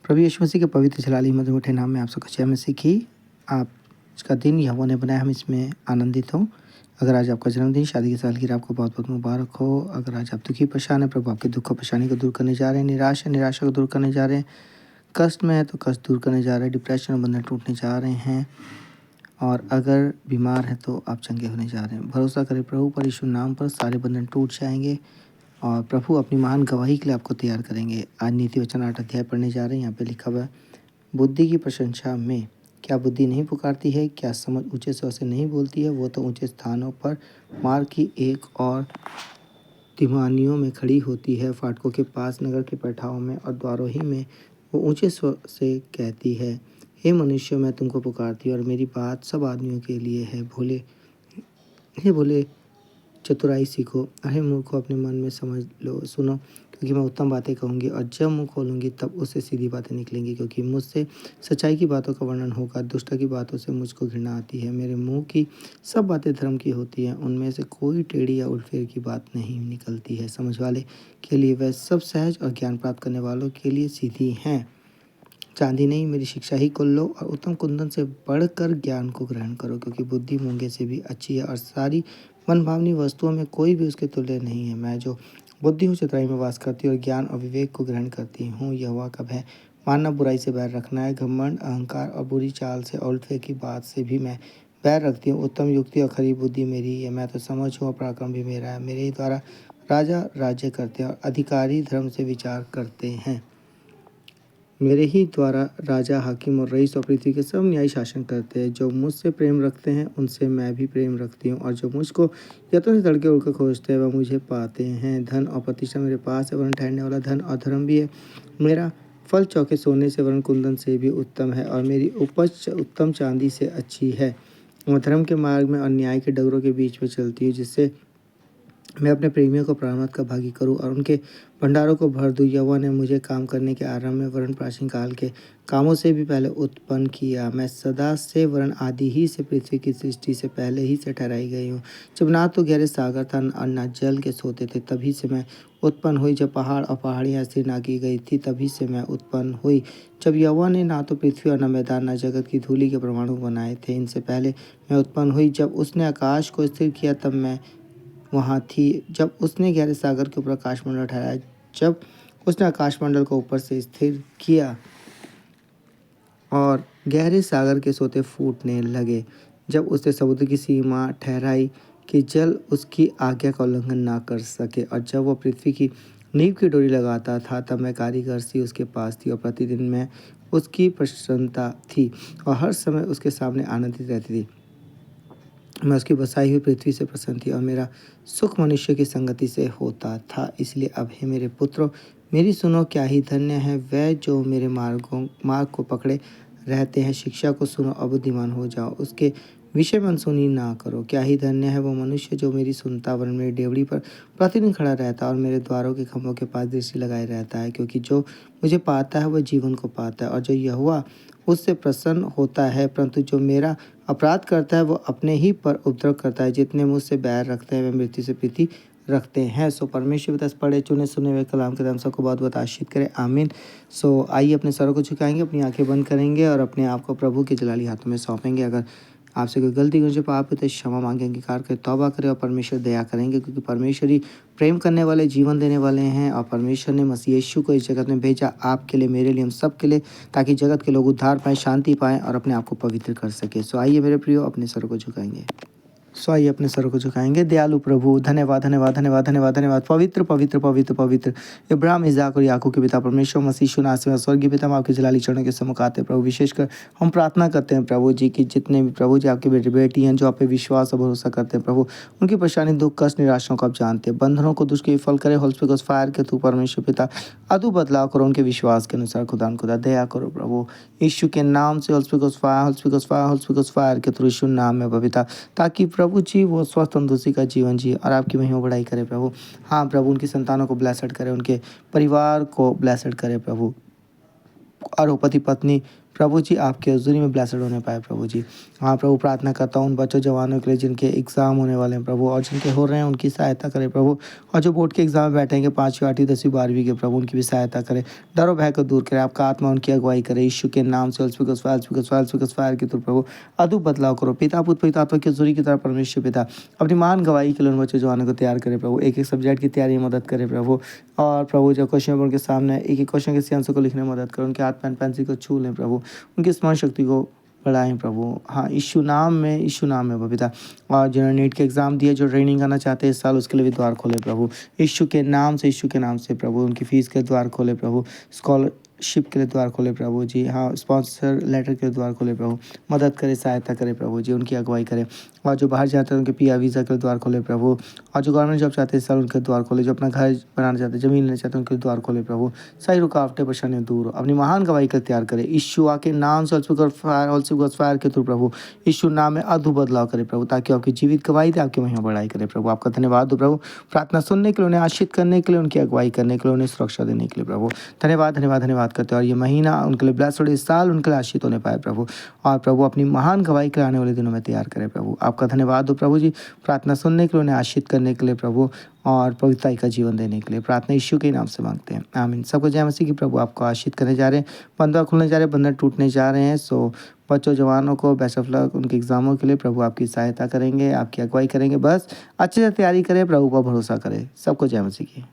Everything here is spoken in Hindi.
प्रभु यीशु मसीह के पवित्र जलाली मधुर मीठे नाम में आप सबको जय मसीह की। आप इसका दिन यहोवा ने बनाया, हम इसमें आनंदित हों। अगर आज आपका जन्मदिन, शादी की सालगिरह आपको बहुत बहुत मुबारक हो। अगर आज आप दुखी परेशान हैं, प्रभु आपके दुख और परेशानी को दूर करने जा रहे हैं। निराश है, निराशा को दूर करने जा रहे हैं। कष्ट में है तो कष्ट दूर करने जा रहे हैं। डिप्रेशन और बंधन टूटने जा रहे हैं। और अगर बीमार है तो आप चंगे होने जा रहे हैं। भरोसा करें प्रभु पर, यीशु नाम पर सारे बंधन टूट जाएंगे और प्रभु अपनी महान गवाही के लिए आपको तैयार करेंगे। आज नीति वचन 8 अध्याय पढ़ने जा रहे हैं। यहाँ पे लिखा हुआ है, बुद्धि की प्रशंसा में। क्या बुद्धि नहीं पुकारती है? क्या समझ ऊंचे स्वर से नहीं बोलती है? वो तो ऊंचे स्थानों पर मार्ग की एक और तिमानियों में खड़ी होती है, फाटकों के पास, नगर के पैठाओं में और द्वारों ही में वो ऊंचे स्वर से कहती है, हे मनुष्य, मैं तुमको पुकारती हूँ और मेरी बात सब आदमियों के लिए है। हे भोले, चतुराई सीखो। अरे मूर्खों, अपने मन में समझ लो, सुनो, क्योंकि मैं उत्तम बातें कहूँगी और जब मुँह खोलूँगी तब उससे सीधी बातें निकलेंगी। क्योंकि मुझसे सच्चाई की बातों का वर्णन होगा, दुष्ट की बातों से मुझको घृणा आती है। मेरे मुँह की सब बातें धर्म की होती हैं, उनमें से कोई टेढ़ी या उलटफेर की बात नहीं निकलती है। समझ वाले के लिए वह सब सहज और ज्ञान प्राप्त करने वालों के लिए सीधी हैं। चांदी नहीं, मेरी शिक्षा ही को लो और उत्तम कुंदन से बढ़कर ज्ञान को ग्रहण करो, क्योंकि बुद्धि मूंगे से भी अच्छी है और सारी मनभावनी वस्तुओं में कोई भी उसके तुल्य नहीं है। मैं जो बुद्धि हूँ चतुराई में वास करती हूँ और ज्ञान और विवेक को ग्रहण करती हूँ। यहोवा का भय मानना, बुराई से बैर रखना है। घमंड, अहंकार और बुरी चाल से और उल्टे की बात से भी मैं बैर रखती हूँ। उत्तम युक्ति और खरी बुद्धि मेरी ही है। मैं तो समझ हूँ और पराक्रम भी मेरा है। मेरे ही द्वारा राजा राज्य करते हैं और अधिकारी धर्म से विचार करते हैं। मेरे ही द्वारा राजा, हाकिम और रईस और पृथ्वी के सब न्यायी शासन करते हैं। जो मुझसे प्रेम रखते हैं उनसे मैं भी प्रेम रखती हूँ, और जो मुझको यत्न से तड़के उड़कर खोजते हैं वह मुझे पाते हैं। धन और प्रतिष्ठा मेरे पास है, वरन ठहरने वाला धन और धर्म भी है। मेरा फल चौके सोने से वरन कुंदन से भी उत्तम है, और मेरी उपज उत्तम चांदी से अच्छी है। मैं धर्म के मार्ग में और न्याय के डगरों के बीच में चलती हूँ, जिससे मैं अपने प्रेमियों को प्राणनाथ का भागी करूं और उनके भंडारों को भर दूं। यहोवा ने मुझे काम करने के आरंभ में वरन प्राचीन काल के कामों से भी पहले उत्पन्न किया। मैं सदा से वरन आदि ही से पृथ्वी की सृष्टि से पहले ही से ठहराई गई हूँ। जब ना तो गहरे सागर था और ना जल के सोते थे, तभी से मैं उत्पन्न हुई। जब पहाड़ और पहाड़ियाँ स्थिर ना की गई थी, तभी से मैं उत्पन्न हुई। जब यहोवा ने ना तो पृथ्वी और न मैदान, न जगत की धूलि के परमाणु बनाए थे, इनसे पहले मैं उत्पन्न हुई। जब उसने आकाश को स्थिर किया तब मैं वहाँ थी। जब उसने गहरे सागर के ऊपर आकाशमंडल ठहराया, जब उसने आकाशमंडल को ऊपर से स्थिर किया और गहरे सागर के सोते फूटने लगे, जब उसने समुद्र की सीमा ठहराई कि जल उसकी आज्ञा का उल्लंघन ना कर सके, और जब वह पृथ्वी की नींव की डोरी लगाता था, तब मैं कारीगर सी उसके पास थी और प्रतिदिन मैं उसकी प्रसन्नता थी और हर समय उसके सामने आनंदित रहती थी। मैं उसकी बसाई हुई पृथ्वी से प्रसन्न थी और मेरा सुख मनुष्य की संगति से होता था। इसलिए अब हे मेरे पुत्रों, मेरी सुनो। क्या ही धन्य है वह जो मेरे मार्ग को पकड़े रहते हैं। शिक्षा को सुनो और बुद्धिमान हो जाओ, उसके विषय में अनसुनी ना करो। क्या ही धन्य है वो मनुष्य जो मेरी सुनता, वरन मेरी डेवढ़ी पर प्रतिदिन खड़ा रहता है और मेरे द्वारों के खम्भों के पास दृष्टि लगाए रहता है। क्योंकि जो मुझे पाता है वह जीवन को पाता है और जो यहोवा उससे प्रसन्न होता है। परंतु जो मेरा अपराध करता है वो अपने ही पर उपद्रव करता है। जितने मुझसे बैर रखते हैं वे मृत्यु से प्रीति रखते हैं। सो परमेश्वर पिता पढ़े चुने सुने हुए कलाम के हम सबको बहुत बहुत आशीष करे, आमीन। सो आइए अपने सरों को झुकाएंगे, अपनी आंखें बंद करेंगे और अपने आप को प्रभु के जलाली हाथों में सौंपेंगे। अगर आपसे कोई गलती हो, जो पाप है, तो क्षमा मांगे, अंगीकार करे, तौबा करे और परमेश्वर दया करेंगे, क्योंकि परमेश्वर ही प्रेम करने वाले, जीवन देने वाले हैं। और परमेश्वर ने मसीह यीशु को इस जगत में भेजा आपके लिए, मेरे लिए, हम सब के लिए, ताकि जगत के लोग उद्धार पाएं, शांति पाएं और अपने आप को पवित्र कर सके। सो आइए मेरे प्रियो, अपने सर को झुकाएंगे। सो आइए अपने सर को झुकाएंगे। दयालु प्रभु, धन्यवाद धन्यवाद धन्यवाद धन्यवाद धन्यवाद। पवित्र पवित्र पवित्र पवित्र इब्राहिम, इसहाक और याकूब के पिता परमेश्वर मसीह शुनासि स्वर्गीय पिता, हम आपके जलाली चरणों के सम्मुख आते हैं प्रभु। विशेषकर हम प्रार्थना करते हैं प्रभु जी की जितने भी प्रभु जी आपके बेटे बेटी हैं जो आप पे विश्वास और भरोसा करते हैं प्रभु, उनकी परेशानी, दुख, कष्ट, निराशाओं को आप जानते हैं। बंधनों को दुष्ट के विफल करे, होल फायर के तू परमेश्वर पिता अदु बदलाव करो, उनके विश्वास के अनुसार खुदा दया करो प्रभु यीशु के नाम से। होल फायर के थ्रू यीशु नाम में बबीता, ताकि प्रभु जी वो स्वस्थ तंदुरुस्ती का जीवन जिए और आपकी महिमा बढ़ाई करे प्रभु। हाँ प्रभु, उनकी संतानों को ब्लेसड करे, उनके परिवार को ब्लेसड करे प्रभु, और वो पति पत्नी प्रभु जी आपके हज़ूरी में ब्लेसड होने पाए प्रभु जी। हाँ प्रभु, प्रार्थना करता हूँ उन बच्चों जवानों के लिए जिनके एग्ज़ाम होने वाले हैं प्रभु, और जिनके हो रहे हैं उनकी सहायता करें प्रभु। और जो बोर्ड के एग्ज़ाम में बैठेंगे 5वीं 8वीं 10वीं 12वीं के प्रभु, उनकी भी सहायता करें। डर और भय को दूर करें, आपका आत्मा उनकी अगुवाई करे यीशु के नाम से। फायर के थ्रू प्रभु अद्भुत बदलाव करो। पिता पुत्र पवित्र आत्मा की हज़ूरी की तरह परमेश्वर पिता अपनी महान गवाही के लिए उन बच्चों जवानों को तैयार करें प्रभु। एक एक सब्जेक्ट की तैयारी में मदद करें प्रभु। और प्रभु जो क्वेश्चन पेपर उनके सामने एक एक क्वेश्चन के आंसर को लिखने में मदद करें। उनके हाथ पेन पेंसिल को छू लें प्रभु, उनकी स्मरण शक्ति को बढ़ाएं प्रभु। हाँ, यीशु नाम में पिता। और जिन्होंने नीट के एग्ज़ाम दिए, जो ट्रेनिंग करना चाहते हैं इस साल, उसके लिए भी द्वार खोले प्रभु यीशु के नाम से प्रभु। उनकी फ़ीस के द्वार खोले प्रभु, स्कॉलरशिप के लिए द्वार खोले प्रभु जी। हाँ, स्पॉन्सर लेटर के लिए द्वार खोले प्रभु। मदद करें, सहायता करें प्रभु जी, उनकी अगुवाई करें। और जो बाहर जाते हैं उनके PR वीज़ा के लिए द्वार खोले प्रभु। और जो गवर्नमेंट जॉब चाहते हैं इस साल, उनके द्वार खोले। जो अपना घर बनाना चाहते हैं, ज़मीन लेना चाहते हैं, उनके लिए द्वार खोले प्रभु। सारी रुकावटें परेशानियाँ दूर हो, अपनी महान गवाही के लिए तैयार करें यीशु के नाम से। फायर के थ्रू प्रभु यीशु नाम में अद्भुत बदलाव करें प्रभु, ताकि आपकी जीवित गवाही दे, आपकी महिमा बढ़ाई करें प्रभु। आपका धन्यवाद दो प्रभु, प्रार्थना सुनने के लिए, उन्हें आशीष करने के लिए, उनकी अगुवाई करने के लिए, उन्हें सुरक्षा देने के लिए प्रभु। धन्यवाद करते हैं। और ये महीना उनके लिए ब्लेस्ड हो, इस साल उनके लिए आशीष होने पाए प्रभु। और प्रभु अपनी महान गवाही के आने वाले दिनों में तैयार करें प्रभु। आपका धन्यवाद दो प्रभु जी, प्रार्थना सुनने के लिए, उन्हें आशीष करने के लिए प्रभु, और पवित्रता का जीवन देने के लिए। प्रार्थना यीशु के नाम से मांगते हैं, आमीन। सबको जय मसीह की। प्रभु आपको आशीष करने जा रहे हैं, बंधन खुलने जा रहे हैं, बंधन टूटने जा रहे हैं। सो बच्चों जवानों को बेस्ट ऑफ लक उनके एग्ज़ामों के लिए। प्रभु आपकी सहायता करेंगे, आपकी अगुवाई करेंगे। बस अच्छे से तैयारी करें, प्रभु पर भरोसा करें। सबको जय मसीह की।